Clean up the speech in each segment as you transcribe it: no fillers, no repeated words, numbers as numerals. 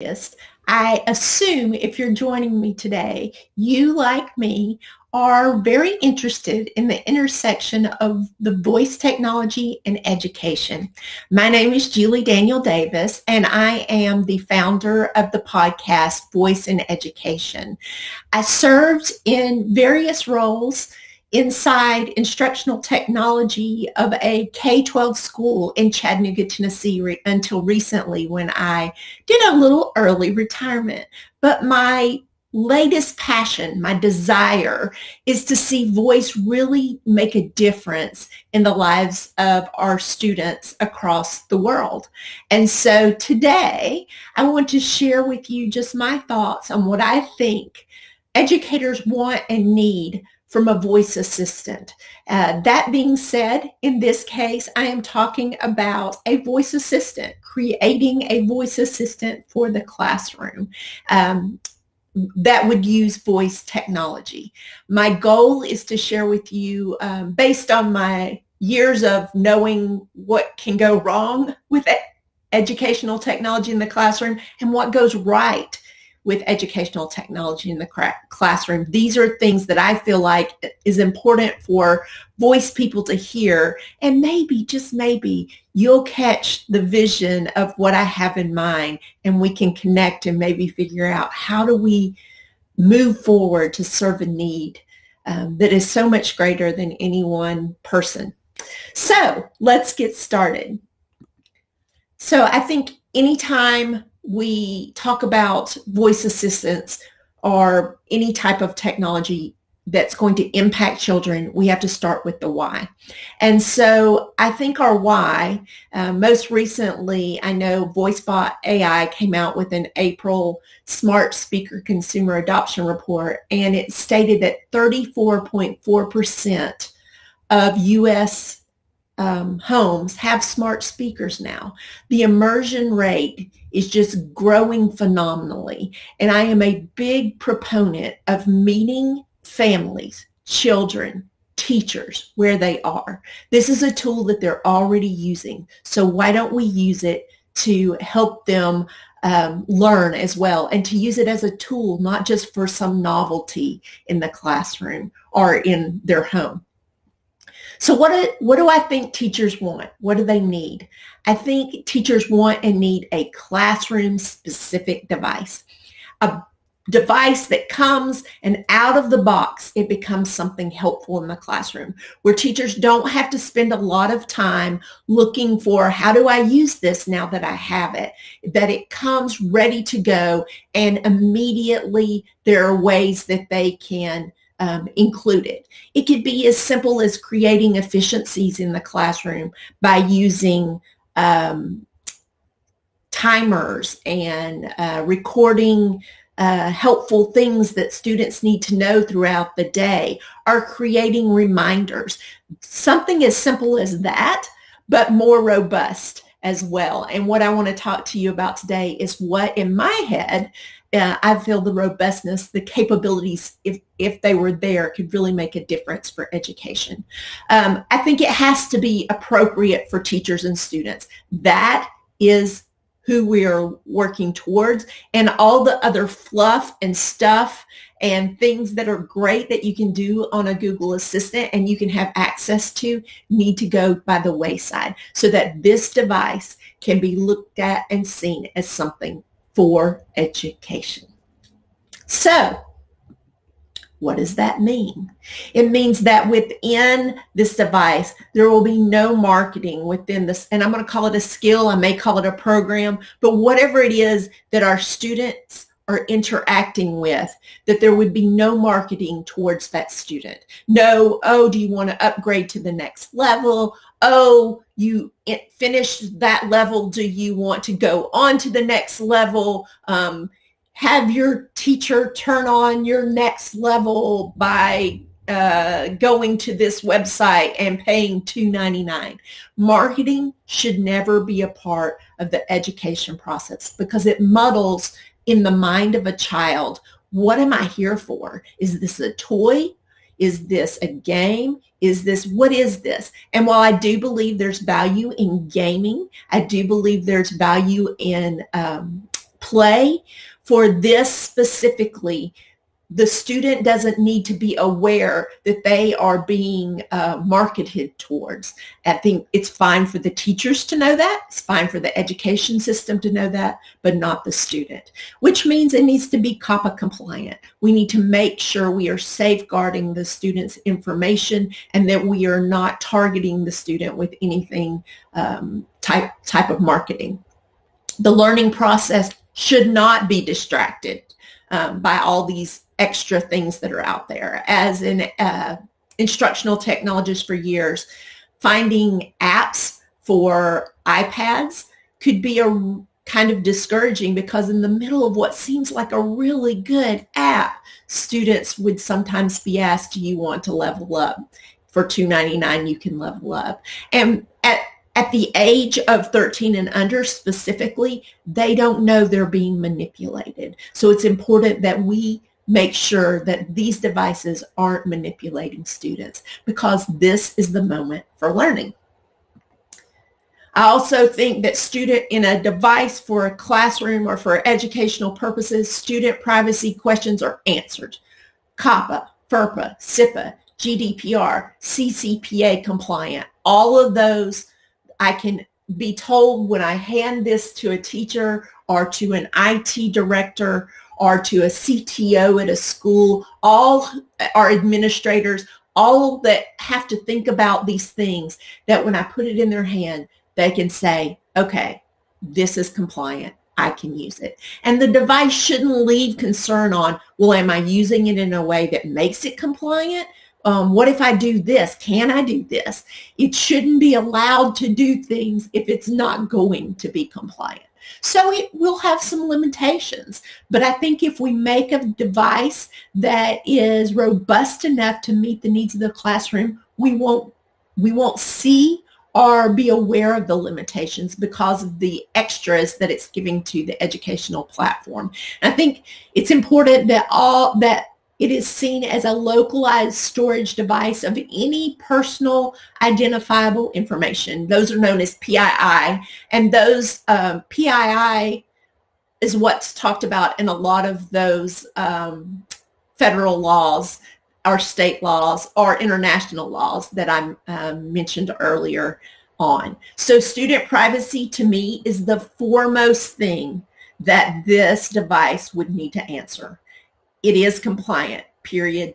I assume if you're joining me today, you, like me, are very interested in the intersection of the voice technology and education. My name is Julie Daniel Davis, and I am the founder of the podcast Voice in Education. I served in various roles inside instructional technology of a K-12 school in Chattanooga, Tennessee, until recently when I did a little early retirement. But my latest passion, my desire, is to see voice really make a difference in the lives of our students across the world. And so today, I want to share with you just my thoughts on what I think educators want and need from a voice assistant. That being said, in this case, I am talking about a voice assistant, creating a voice assistant for the classroom that would use voice technology. My goal is to share with you, based on my years of knowing what can go wrong with educational technology in the classroom and what goes right with educational technology in the classroom. These are things that I feel like is important for voice people to hear, and maybe, just maybe, you'll catch the vision of what I have in mind, and we can connect and maybe figure out how do we move forward to serve a need that is so much greater than any one person. So let's get started. So I think anytime we talk about voice assistants or any type of technology that's going to impact children, we have to start with the why. And so I think our why, most recently, I know VoiceBot AI came out with an April Smart Speaker Consumer Adoption Report, and it stated that 34.4% of U.S. Homes have smart speakers now. The immersion rate is just growing phenomenally. And I am a big proponent of meeting families, children, teachers where they are. This is a tool that they're already using. So why don't we use it to help them learn as well, and to use it as a tool, not just for some novelty in the classroom or in their home. So what do I think teachers want? What do they need? I think teachers want and need a classroom-specific device, a device that comes and out of the box, it becomes something helpful in the classroom, where teachers don't have to spend a lot of time looking for, how do I use this now that I have it? That it comes ready to go, and immediately there are ways that they can include it. It could be as simple as creating efficiencies in the classroom by using timers and recording helpful things that students need to know throughout the day, or creating reminders. Something as simple as that, but more robust as well. And what I want to talk to you about today is what, in my head, I feel the robustness, the capabilities, if they were there, could really make a difference for education. I think it has to be appropriate for teachers and students. That is who we are working towards, and all the other fluff and stuff and things that are great that you can do on a Google Assistant and you can have access to need to go by the wayside, so that this device can be looked at and seen as something for education. So, what does that mean? It means that within this device, there will be no marketing within this, and I'm going to call it a skill, I may call it a program, but whatever it is that our students are interacting with, that there would be no marketing towards that student. No, oh, do you want to upgrade to the next level? Oh, you finished that level. Do you want to go on to the next level? Have your teacher turn on your next level by going to this website and paying $2.99. Marketing should never be a part of the education process, because it muddles in the mind of a child. What am I here for? Is this a toy? Is this a game? What is this? And while I do believe there's value in gaming, I do believe there's value in play. For this specifically, the student doesn't need to be aware that they are being marketed towards. I think it's fine for the teachers to know that. It's fine for the education system to know that, but not the student, which means it needs to be COPPA compliant. We need to make sure we are safeguarding the student's information and that we are not targeting the student with anything type of marketing. The learning process should not be distracted by all these extra things that are out there. As an instructional technologist for years, finding apps for iPads could be a kind of discouraging, because in the middle of what seems like a really good app, students would sometimes be asked, do you want to level up? For $2.99 you can level up. And at the age of 13 and under specifically, they don't know they're being manipulated. So it's important that we make sure that these devices aren't manipulating students, because this is the moment for learning. I also think that in a device for a classroom or for educational purposes, student privacy questions are answered. COPPA, FERPA, SIPA, GDPR, CCPA compliant, all of those I can be told when I hand this to a teacher or to an IT director or to a CTO at a school, all our administrators, all that have to think about these things, that when I put it in their hand, they can say, okay, this is compliant. I can use it. And the device shouldn't leave concern on, well, am I using it in a way that makes it compliant? What if I do this? Can I do this? It shouldn't be allowed to do things if it's not going to be compliant. So it will have some limitations, but I think if we make a device that is robust enough to meet the needs of the classroom, we won't see or be aware of the limitations because of the extras that it's giving to the educational platform. And I think it's important that it is seen as a localized storage device of any personal identifiable information. Those are known as PII, and those PII is what's talked about in a lot of those federal laws or state laws or international laws that I mentioned earlier on. So student privacy to me is the foremost thing that this device would need to answer. It is compliant, period,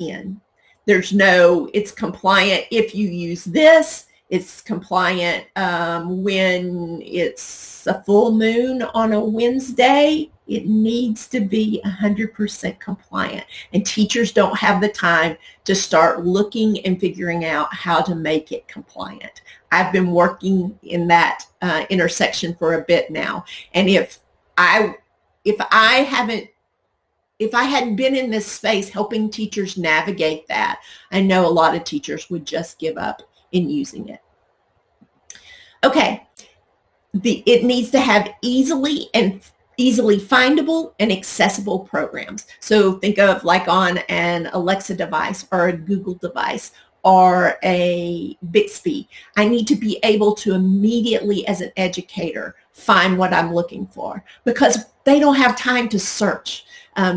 end. It's compliant if you use this. It's compliant when it's a full moon on a Wednesday. It needs to be 100% compliant. And teachers don't have the time to start looking and figuring out how to make it compliant. I've been working in that intersection for a bit now. And if I hadn't been in this space helping teachers navigate that, I know a lot of teachers would just give up in using it. Okay, it needs to have easily findable and accessible programs. So think of like on an Alexa device or a Google device or a Bixby. I need to be able to immediately, as an educator, find what I'm looking for, because they don't have time to search.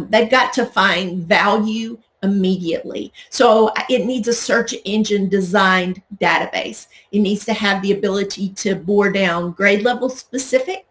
They've got to find value immediately. So it needs a search engine designed database. It needs to have the ability to bore down grade level specific.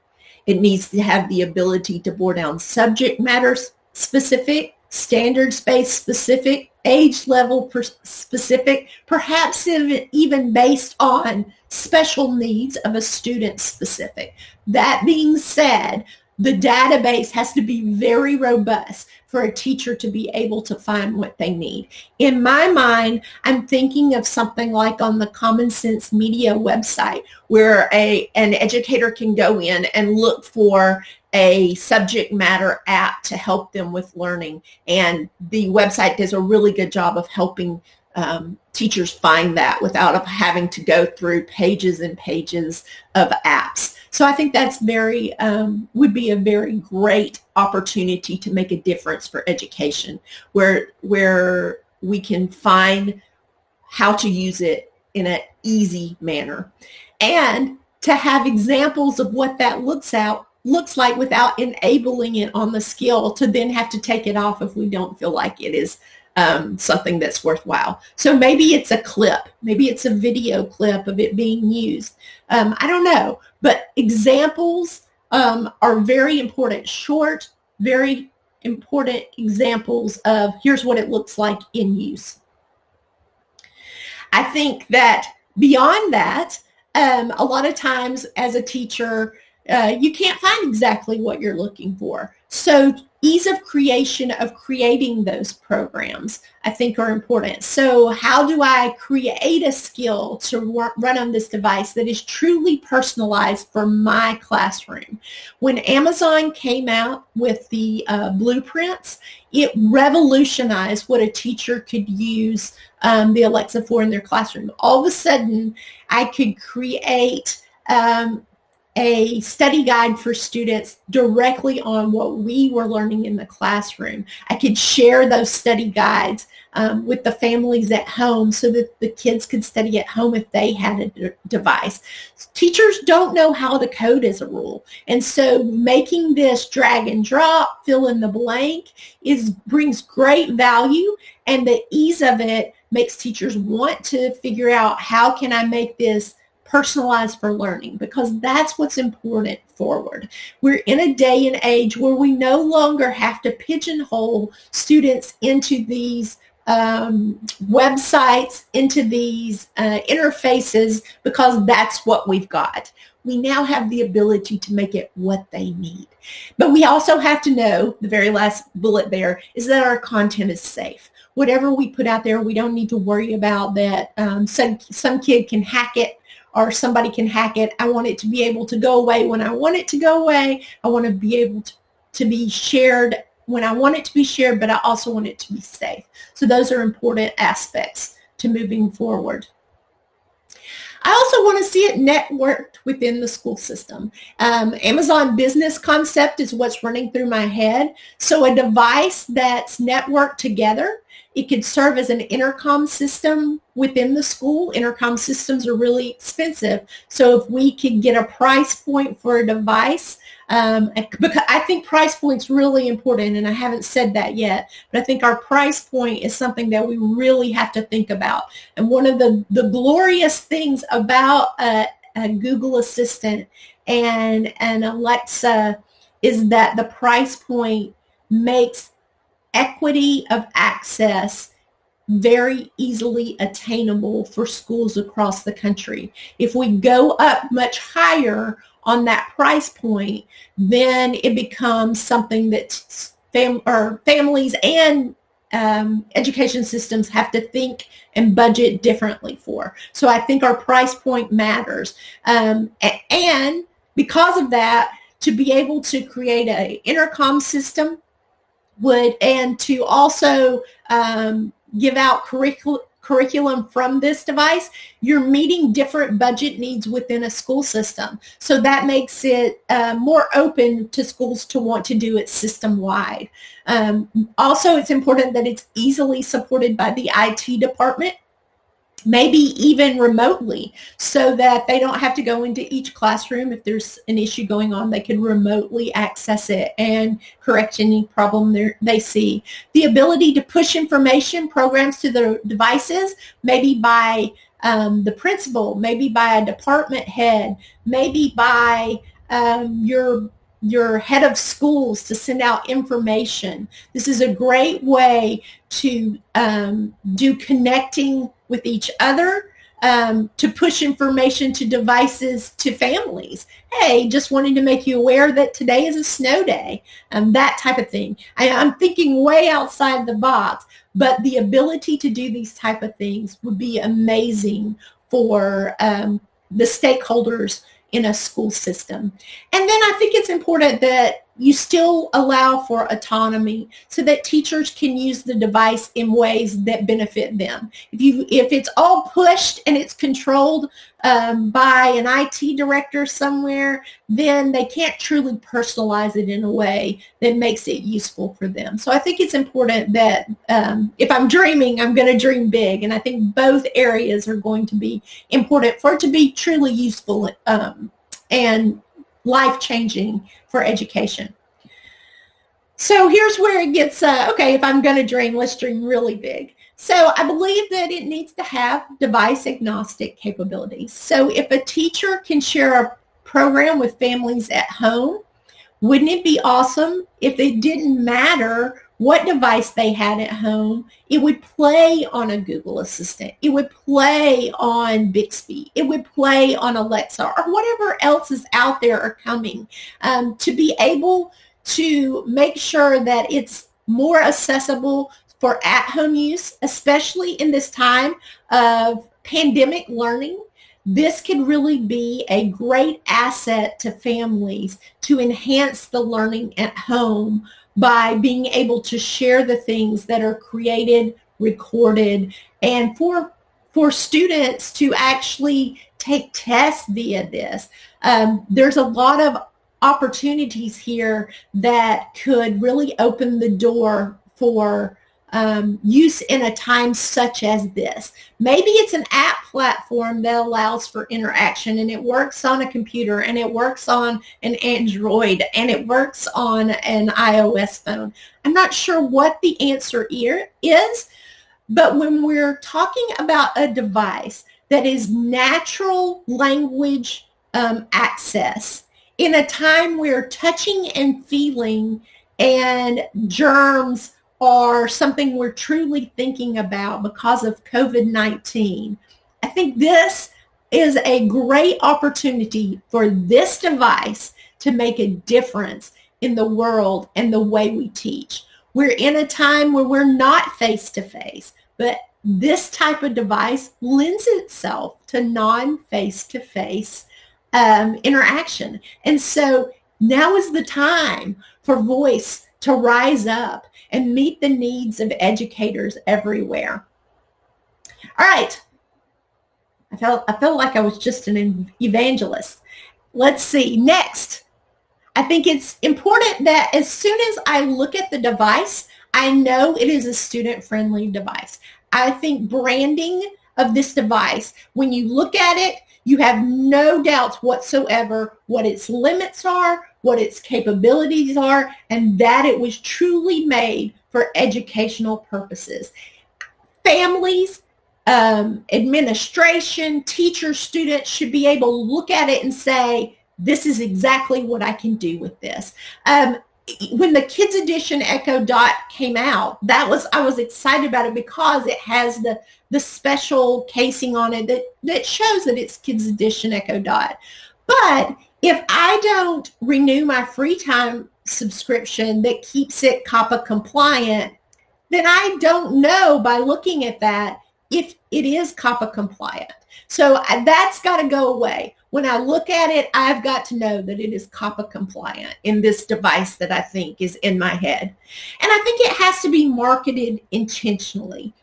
It needs to have the ability to bore down subject matter specific, standards-based specific, age level specific, perhaps even based on special needs of a student specific. That being said, the database has to be very robust for a teacher to be able to find what they need. In my mind, I'm thinking of something like on the Common Sense Media website, where an educator can go in and look for a subject matter app to help them with learning. And the website does a really good job of helping teachers find that without having to go through pages and pages of apps. So I think that's would be a very great opportunity to make a difference for education, where we can find how to use it in an easy manner, and to have examples of what that looks looks like without enabling it on the skill to then have to take it off if we don't feel like it is something that's worthwhile. So maybe it's a clip, maybe it's a video clip of it being used. I don't know, but examples are very important. Short, very important examples of here's what it looks like in use. I think that beyond that, a lot of times as a teacher, you can't find exactly what you're looking for. So ease of creating those programs, I think, are important. So how do I create a skill to run on this device that is truly personalized for my classroom? When Amazon came out with the blueprints, it revolutionized what a teacher could use the Alexa for in their classroom. All of a sudden, I could create a study guide for students directly on what we were learning in the classroom. I could share those study guides with the families at home so that the kids could study at home if they had a device. Teachers don't know how to code as a rule. And so making this drag and drop, fill in the blank brings great value, and the ease of it makes teachers want to figure out how can I make this personalized for learning, because that's what's important forward. We're in a day and age where we no longer have to pigeonhole students into these websites, into these interfaces, because that's what we've got. We now have the ability to make it what they need. But we also have to know, the very last bullet there, is that our content is safe. Whatever we put out there, we don't need to worry about that some kid can hack it, or somebody can hack it. I want it to be able to go away when I want it to go away. I want to be able to be shared when I want it to be shared, but I also want it to be safe. So those are important aspects to moving forward. I also want to see it networked within the school system. Amazon Business Concept is what's running through my head. So a device that's networked together, it could serve as an intercom system within the school. Intercom systems are really expensive. So if we could get a price point for a device, because I think price point's really important, and I haven't said that yet, but I think our price point is something that we really have to think about. And one of the glorious things about a Google Assistant and Alexa is that the price point makes equity of access very easily attainable for schools across the country. If we go up much higher on that price point, then it becomes something that families and education systems have to think and budget differently for. So I think our price point matters. And because of that, to be able to create an intercom system and to also give out curriculum from this device, you're meeting different budget needs within a school system. So that makes it more open to schools to want to do it system-wide. Also, it's important that it's easily supported by the IT department, maybe even remotely, so that they don't have to go into each classroom. If there's an issue going on, they can remotely access it and correct any problem they see. The ability to push information programs to the devices, maybe by the principal, maybe by a department head, maybe by your head of schools to send out information. This is a great way to do connecting with each other, to push information to devices to families. Hey, just wanted to make you aware that today is a snow day, that type of thing. I'm thinking way outside the box, but the ability to do these type of things would be amazing for the stakeholders in a school system. And then I think it's important that you still allow for autonomy so that teachers can use the device in ways that benefit them. If it's all pushed and it's controlled by an IT director somewhere, then they can't truly personalize it in a way that makes it useful for them. So I think it's important that if I'm dreaming, I'm going to dream big. And I think both areas are going to be important for it to be truly useful and life-changing for education. So here's where it gets, okay, if I'm going to dream, let's dream really big. So I believe that it needs to have device agnostic capabilities. So if a teacher can share a program with families at home, wouldn't it be awesome if it didn't matter what device they had at home? It would play on a Google Assistant. It would play on Bixby. It would play on Alexa or whatever else is out there or coming, to be able to make sure that it's more accessible for at-home use, especially in this time of pandemic learning. This could really be a great asset to families to enhance the learning at home by being able to share the things that are created, recorded, and for students to actually take tests via this. There's a lot of opportunities here that could really open the door for use in a time such as this. Maybe it's an app platform that allows for interaction, and it works on a computer, and it works on an Android, and it works on an iOS phone. I'm not sure what the answer here is, but when we're talking about a device that is natural language access, in a time where touching and feeling and germs are something we're truly thinking about because of COVID-19, I think this is a great opportunity for this device to make a difference in the world and the way we teach. We're in a time where we're not face-to-face, but this type of device lends itself to non-face-to-face interaction. And so now is the time for voice to rise up and meet the needs of educators everywhere. All right. I felt like I was just an evangelist. Let's see. Next, I think it's important that as soon as I look at the device, I know it is a student-friendly device. I think branding of this device, when you look at it, you have no doubts whatsoever what its limits are, what its capabilities are, and that it was truly made for educational purposes. Families, administration, teachers, students should be able to look at it and say, this is exactly what I can do with this. When the Kids Edition Echo Dot came out, I was excited about it because it has the special casing on it that shows that it's Kids Edition Echo Dot. But if I don't renew my free time subscription that keeps it COPPA compliant, then I don't know by looking at that if it is COPPA compliant. So that's got to go away. When I look at it, I've got to know that it is COPPA compliant in this device that I think is in my head. And I think it has to be marketed intentionally,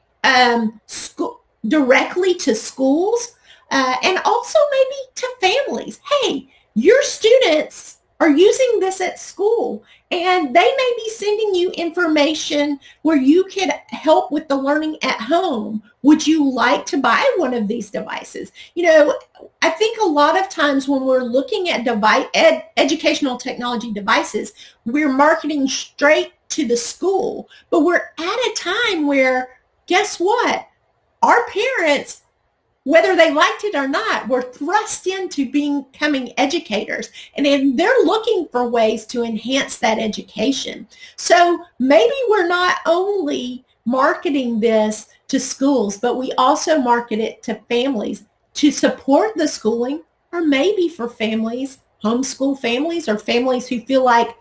directly to schools, and also maybe to families. Hey, your students are using this at school, and they may be sending you information where you can help with the learning at home. Would you like to buy one of these devices? You know, I think a lot of times when we're looking at educational technology devices, we're marketing straight to the school, but we're at a time where, guess what? Our parents, whether they liked it or not, were thrust into becoming educators, and then they're looking for ways to enhance that education. So maybe we're not only marketing this to schools, but we also market it to families to support the schooling, or maybe for families, homeschool families, or families who feel like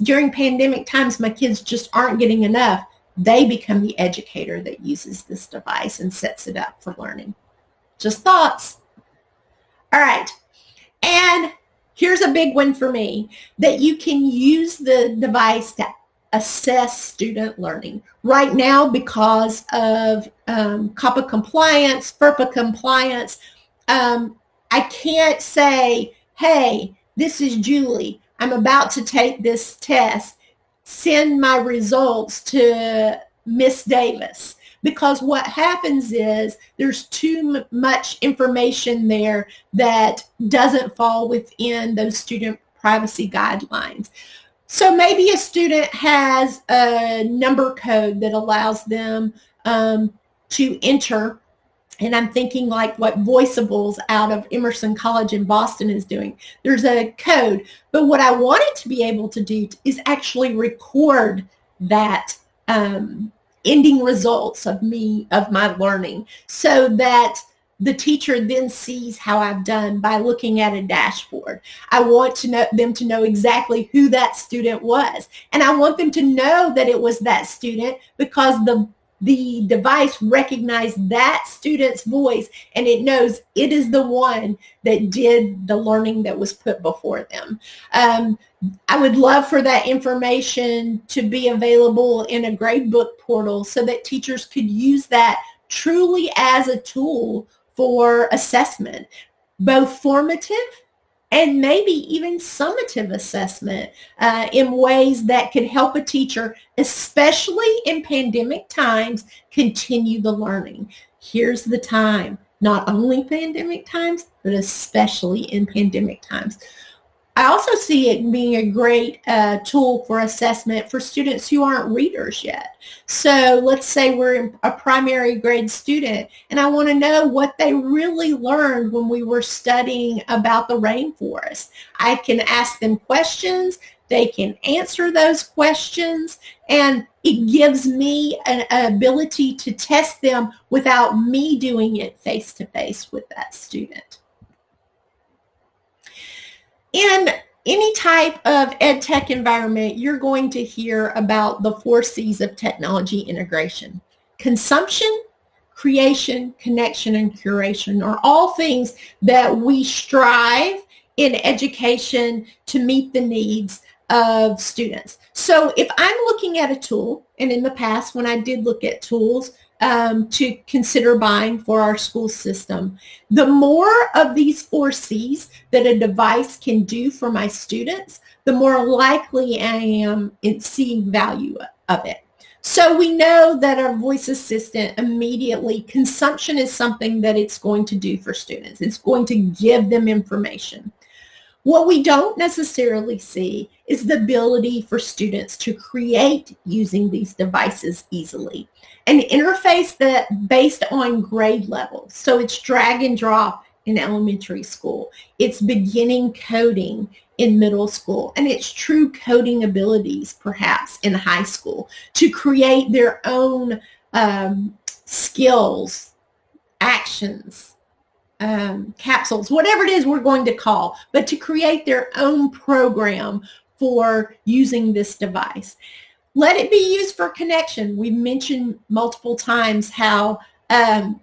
during pandemic times, my kids just aren't getting enough. They become the educator that uses this device and sets it up for learning. Just thoughts. All right. And here's a big one for me, that you can use the device to assess student learning. Right now, because of COPPA compliance, FERPA compliance, I can't say, hey, this is Julie. I'm about to take this test. Send my results to Miss Davis. Because what happens is there's too much information there that doesn't fall within those student privacy guidelines. So maybe a student has a number code that allows them to enter, and I'm thinking like what Voiceables out of Emerson College in Boston is doing. There's a code, but what I want it to be able to do is actually record that ending results of my learning, so that the teacher then sees how I've done by looking at a dashboard. I want them to know exactly who that student was, and I want them to know that it was that student because the device recognized that student's voice, and it knows it is the one that did the learning that was put before them. I would love for that information to be available in a gradebook portal so that teachers could use that truly as a tool for assessment, both formative and maybe even summative assessment in ways that could help a teacher, especially in pandemic times, continue the learning. Here's the time, not only pandemic times, but especially in pandemic times. I also see it being a great tool for assessment for students who aren't readers yet. So let's say we're a primary grade student, and I want to know what they really learned when we were studying about the rainforest. I can ask them questions, they can answer those questions, and it gives me an ability to test them without me doing it face-to-face with that student. In any type of ed tech environment, you're going to hear about the 4 C's of technology integration. Consumption, creation, connection, and curation are all things that we strive in education to meet the needs of students. So if I'm looking at a tool, and in the past when I did look at tools, to consider buying for our school system, the more of these 4 C's that a device can do for my students, the more likely I am in seeing value of it. So we know that our voice assistant immediately, consumption is something that it's going to do for students. It's going to give them information. What we don't necessarily see is the ability for students to create using these devices easily. An interface that based on grade level. So it's drag and drop in elementary school. It's beginning coding in middle school. And it's true coding abilities perhaps in high school to create their own skills, actions, capsules, whatever it is we're going to call, but to create their own program for using this device. Let it be used for connection. We've mentioned multiple times how to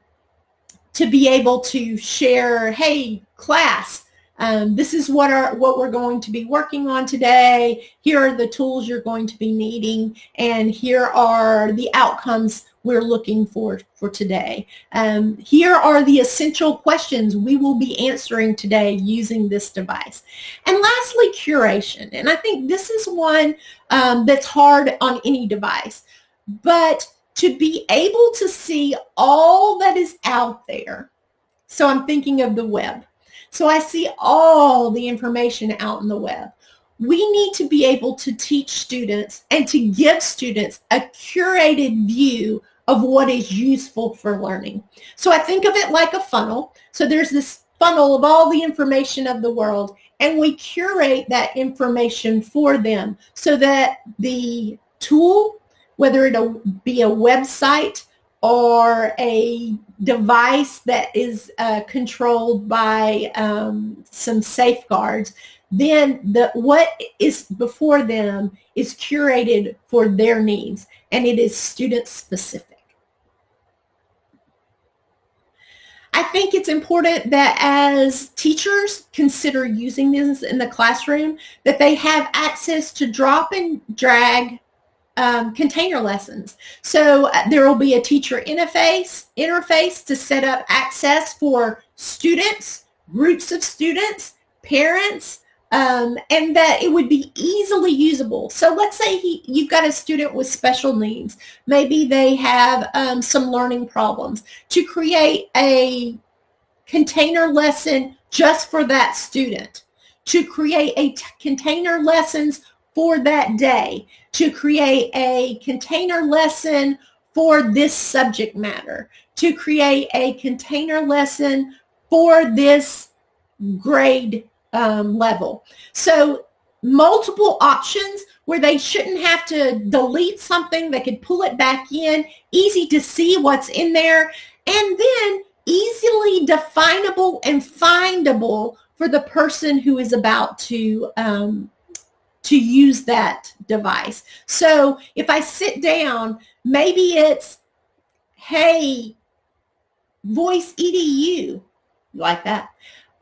be able to share, hey, class, this is what we're going to be working on today. Here are the tools you're going to be needing, and here are the outcomes we're looking for today. Here are the essential questions we will be answering today using this device. And lastly, curation. And I think this is one that's hard on any device. But to be able to see all that is out there, so I'm thinking of the web. So I see all the information out in the web. We need to be able to teach students and to give students a curated view of what is useful for learning. So I think of it like a funnel. So there's this funnel of all the information of the world, and we curate that information for them so that the tool, whether it be a website or a device that is controlled by some safeguards, then what is before them is curated for their needs, and it is student specific. I think it's important that as teachers consider using this in the classroom, that they have access to drop and drag container lessons. So there will be a teacher interface to set up access for students, groups of students, parents, and that it would be easily usable. So let's say you've got a student with special needs. Maybe they have some learning problems. To create a container lesson just for that student, to create a container lessons for that day, to create a container lesson for this subject matter, to create a container lesson for this grade level. So multiple options where they shouldn't have to delete something. They could pull it back in, easy to see what's in there, and then easily definable and findable for the person who is about to use that device. So if I sit down, maybe it's, hey, Voice EDU, like that.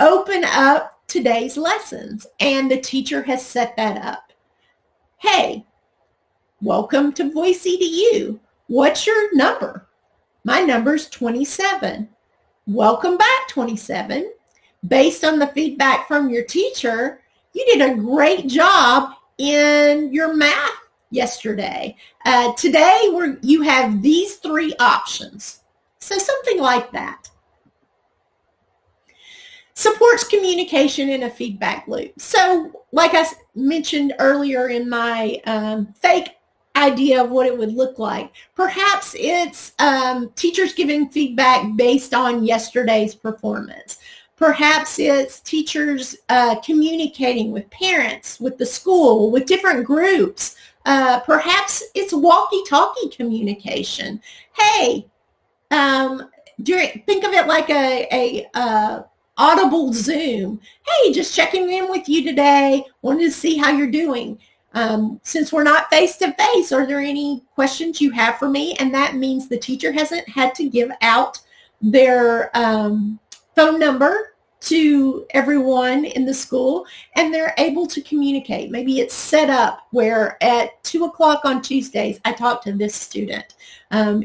Open up today's lessons, and the teacher has set that up. Hey, welcome to Voice EDU. What's your number? My number's 27. Welcome back, 27. Based on the feedback from your teacher, you did a great job in your math yesterday. Today, you have these 3 options. So something like that. Supports communication in a feedback loop. So like I mentioned earlier in my fake idea of what it would look like, perhaps it's teachers giving feedback based on yesterday's performance. Perhaps it's teachers communicating with parents, with the school, with different groups. Perhaps it's walkie-talkie communication. Hey, think of it like a audible Zoom. Hey, just checking in with you today. Wanted to see how you're doing. Since we're not face-to-face, are there any questions you have for me? And that means the teacher hasn't had to give out their phone number to everyone in the school, and they're able to communicate. Maybe it's set up where at 2 o'clock on Tuesdays, I talk to this student,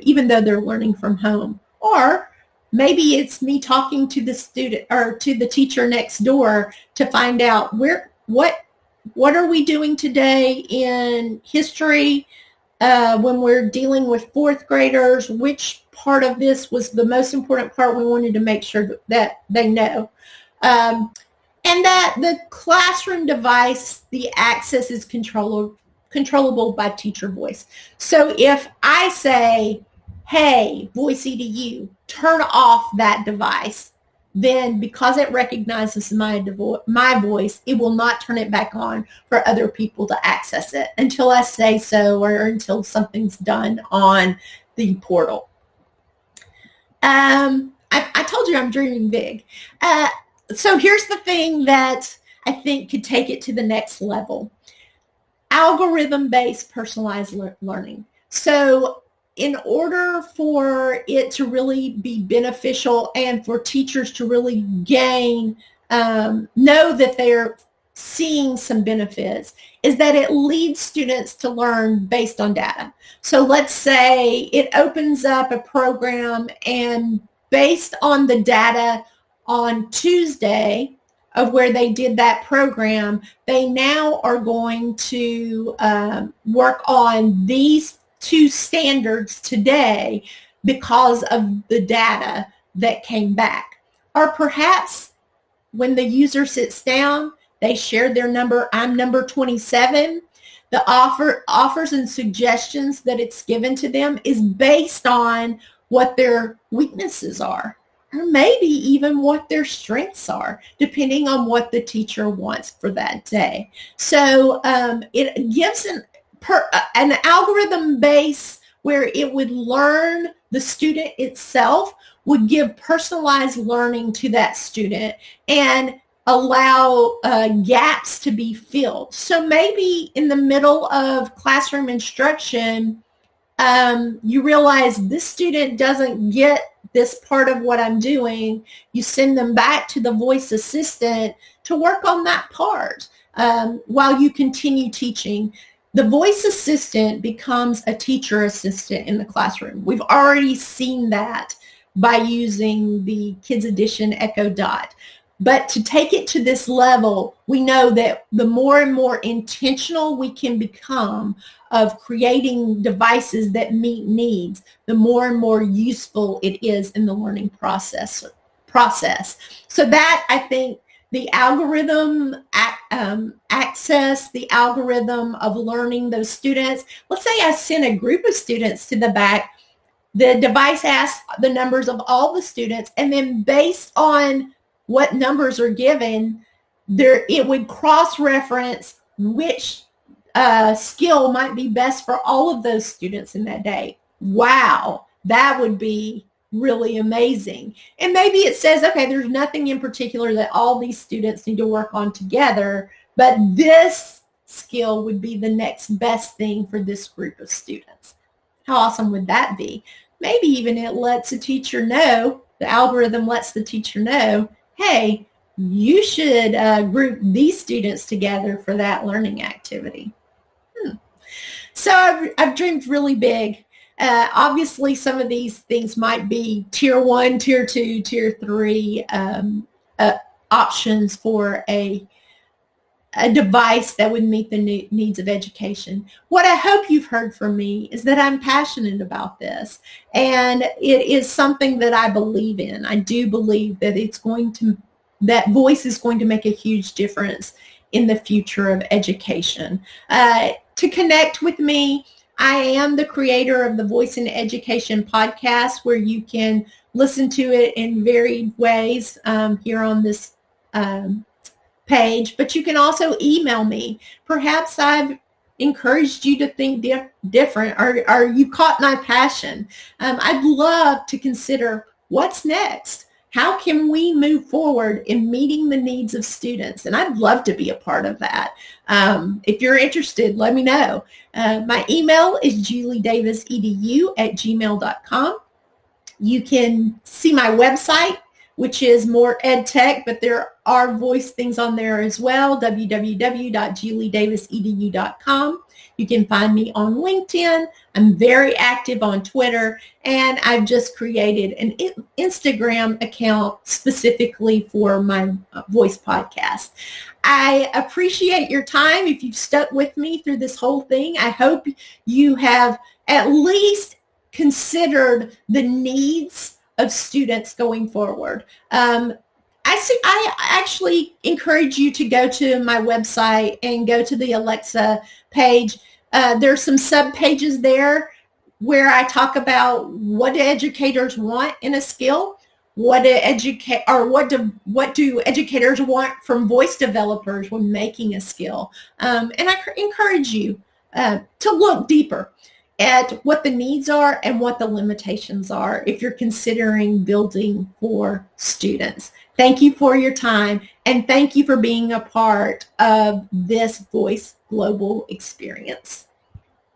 even though they're learning from home. Or maybe it's me talking to the student or to the teacher next door to find out what are we doing today in history when we're dealing with 4th graders, which part of this was the most important part we wanted to make sure that they know. And that the classroom device, the access is controllable by teacher voice. So if I say, hey, Voice EDU, turn off that device, then because it recognizes my voice, it will not turn it back on for other people to access it until I say so or until something's done on the portal. I told you I'm dreaming big. So here's the thing that I think could take it to the next level. Algorithm-based personalized learning. So in order for it to really be beneficial and for teachers to really gain, know that they're seeing some benefits, is that it leads students to learn based on data. So let's say it opens up a program, and based on the data on Tuesday of where they did that program, they now are going to work on these 2 standards today because of the data that came back. Or perhaps when the user sits down, they share their number, I'm number 27. The offers and suggestions that it's given to them is based on what their weaknesses are, or maybe even what their strengths are, depending on what the teacher wants for that day. So it gives an algorithm base where it would learn the student itself, would give personalized learning to that student and allow gaps to be filled. So maybe in the middle of classroom instruction, you realize this student doesn't get this part of what I'm doing. You send them back to the voice assistant to work on that part while you continue teaching. The voice assistant becomes a teacher assistant in the classroom. We've already seen that by using the Kids Edition Echo Dot. But to take it to this level, we know that the more and more intentional we can become of creating devices that meet needs, the more and more useful it is in the learning process. So that, I think, the algorithm access, the algorithm of learning those students. Let's say I send a group of students to the back. The device asks the numbers of all the students, and then based on what numbers are given, it would cross-reference which skill might be best for all of those students in that day. Wow, that would be really amazing. And maybe it says, okay, there's nothing in particular that all these students need to work on together, but this skill would be the next best thing for this group of students. How awesome would that be? Maybe even it lets a teacher know, the algorithm lets the teacher know, hey, you should group these students together for that learning activity. So I've dreamed really big. Obviously, some of these things might be tier 1, tier 2, tier 3 options for a device that would meet the needs of education. What I hope you've heard from me is that I'm passionate about this, and it is something that I believe in. I do believe that that voice is going to make a huge difference in the future of education. To connect with me, I am the creator of the Voice in Education podcast, where you can listen to it in varied ways here on this page, but you can also email me. Perhaps I've encouraged you to think different, or you caught my passion. I'd love to consider what's next. How can we move forward in meeting the needs of students? And I'd love to be a part of that. If you're interested, let me know. My email is juliedavisedu@gmail.com. You can see my website, which is more ed tech, but there are voice things on there as well, www.juliedavisedu.com. You can find me on LinkedIn. I'm very active on Twitter, and I've just created an Instagram account specifically for my voice podcast. I appreciate your time. If you've stuck with me through this whole thing, I hope you have at least considered the needs of students going forward. I actually encourage you to go to my website and go to the Alexa page. There's some sub-pages there where I talk about what do educators want in a skill, what do educators want from voice developers when making a skill. And I encourage you to look deeper at what the needs are and what the limitations are if you're considering building for students. Thank you for your time, and thank you for being a part of this Voice Global experience.